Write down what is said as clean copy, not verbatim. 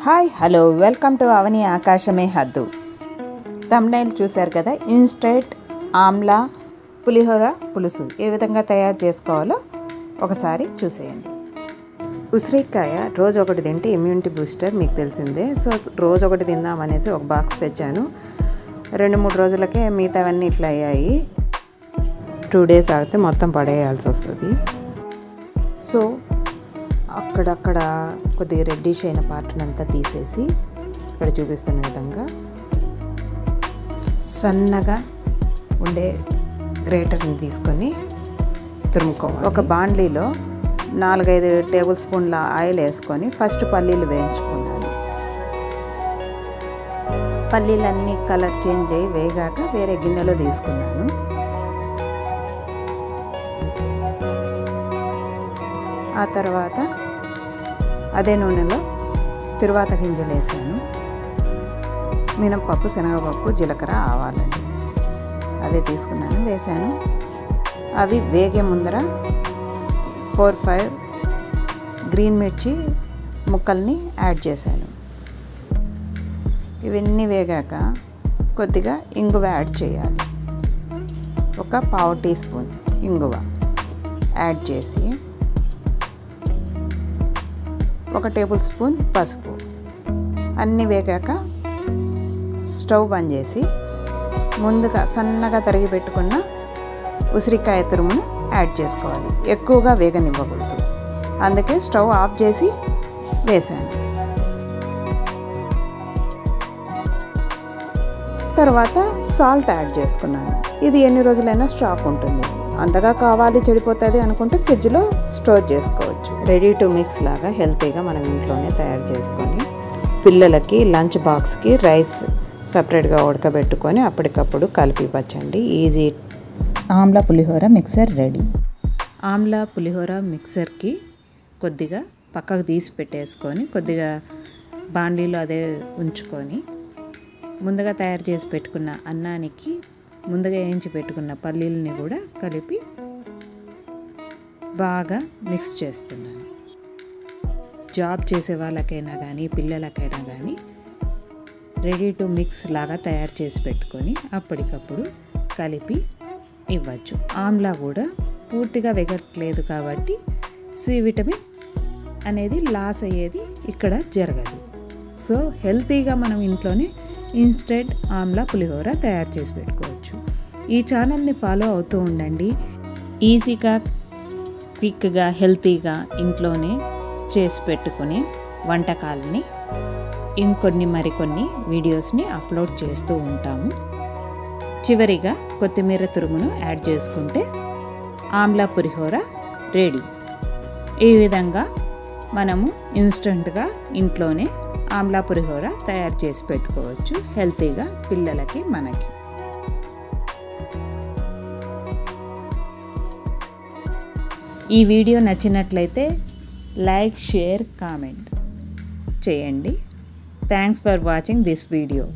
Hi hello welcome to అవని ఆకాశమే హద్దు. Thumbnail చూశారు కదా, ఇన్స్టెంట్ ఆమ్లా పులిహోర పులుసు ఏ విధంగా తయారు చేసుకోవాలో ఒకసారి చూసేయండి. ఉసిరికాయ రోజు ఒకటి తింటే ఇమ్యూనిటీ బూస్టర్ మీకు తెలిసిందే. సో రోజు ఒకటి తిందామనేసి ఒక బాక్స్ తెచ్చాను. 2-3 రోజులకే మిగతావన్నీ ఇట్లా అయ్యాయి. 2 days ఆగితే మొత్తం పడేయాల్సి వస్తుంది. సో అక్కడక్కడ కొద్దిగా రెడ్డిష్ అయిన పార్ట్ని అంతా తీసేసి ఇక్కడ చూపిస్తున్న విధంగా సన్నగా ఉండే గ్రేటర్ని తీసుకొని తురుముకోవాలి. ఒక బాండ్లీలో 4-5 టేబుల్ స్పూన్ల ఆయిల్ వేసుకొని ఫస్ట్ పల్లీలు వేయించుకున్నాను. పల్లీలన్నీ కలర్ చేంజ్ అయ్యి వేగాక వేరే గిన్నెలో తీసుకున్నాను. ఆ తర్వాత అదే నూనెలో తిరువాత గింజలు వేసాను. మినపప్పు, శనగపప్పు, జీలకర్ర, ఆవాలండి అవే తీసుకున్నాను, వేసాను. అవి వేగే ముందర 4-5 గ్రీన్ మిర్చి ముక్కల్ని యాడ్ చేశాను. ఇవన్నీ వేగాక కొద్దిగా ఇంగువ యాడ్ చేయాలి. ఒక 1/2 టీ స్పూన్ ఇంగువ యాడ్ చేసి 1 టేబుల్ స్పూన్ పసుపు అన్నీ వేగాక స్టవ్ బంద్ చేసి ముందుగా సన్నగా తరిగి పెట్టుకున్న ఉసిరికాయ తురుమును యాడ్ చేసుకోవాలి. ఎక్కువగా వేగనివ్వకూడదు, అందుకే స్టవ్ ఆఫ్ చేసి వేసాను. తర్వాత సాల్ట్ యాడ్ చేసుకున్నాను. ఇది ఎన్ని రోజులైనా స్టాక్ ఉంటుంది. అంతగా కావాలి చెడిపోతుంది అనుకుంటే ఫ్రిడ్జ్లో స్టోర్ చేసుకోవచ్చు. రెడీ టు మిక్స్ లాగా హెల్తీగా మనం ఇంట్లోనే తయారు చేసుకొని పిల్లలకి లంచ్ బాక్స్కి రైస్ సపరేట్గా ఉడకబెట్టుకొని అప్పటికప్పుడు కలిపి ఇవ్వచ్చండి. ఈజీ ఆమ్లా పులిహోర మిక్సర్ రెడీ. ఆమ్లా పులిహోర మిక్సర్కి కొద్దిగా పక్కకు తీసి పెట్టేసుకొని కొద్దిగా బాండీలో అదే ఉంచుకొని ముందుగా తయారు చేసి పెట్టుకున్న అన్నానికి ముందుగా వేయించి పెట్టుకున్న పల్లీలని కూడా కలిపి బాగా మిక్స్ చేస్తున్నాను. జాబ్ చేసే వాళ్ళకైనా కానీ పిల్లలకైనా కానీ రెడీ టు మిక్స్ లాగా తయారు చేసి పెట్టుకొని అప్పటికప్పుడు కలిపి ఇవ్వచ్చు. ఆమ్లా కూడా పూర్తిగా వెగట్లేదు కాబట్టి సి విటమిన్ అనేది లాస్ అయ్యేది ఇక్కడ జరగదు. సో హెల్తీగా మనం ఇంట్లోనే ఇన్స్టెంట్ ఆమ్లా పులిహోర తయారు చేసి పెట్టుకోవచ్చు. ఈ ఛానల్ని ఫాలో అవుతూ ఉండండి. ఈజీగా క్విక్గా హెల్తీగా ఇంట్లోనే చేసి పెట్టుకునే వంటకాలని ఇంకొన్ని మరికొన్ని వీడియోస్ని అప్లోడ్ చేస్తూ ఉంటాము. చివరిగా కొత్తిమీర తురుమును యాడ్ చేసుకుంటే ఆమ్లా పులిహోర రెడీ. ఈ విధంగా మనము ఇన్స్టెంట్గా ఇంట్లోనే ఆమ్లా పులిహోర తయారు చేసి పెట్టుకోవచ్చు హెల్తీగా పిల్లలకి మనకి. ఈ వీడియో నచ్చినట్లయితే లైక్, షేర్, కామెంట్ చేయండి. Thanks for watching this video.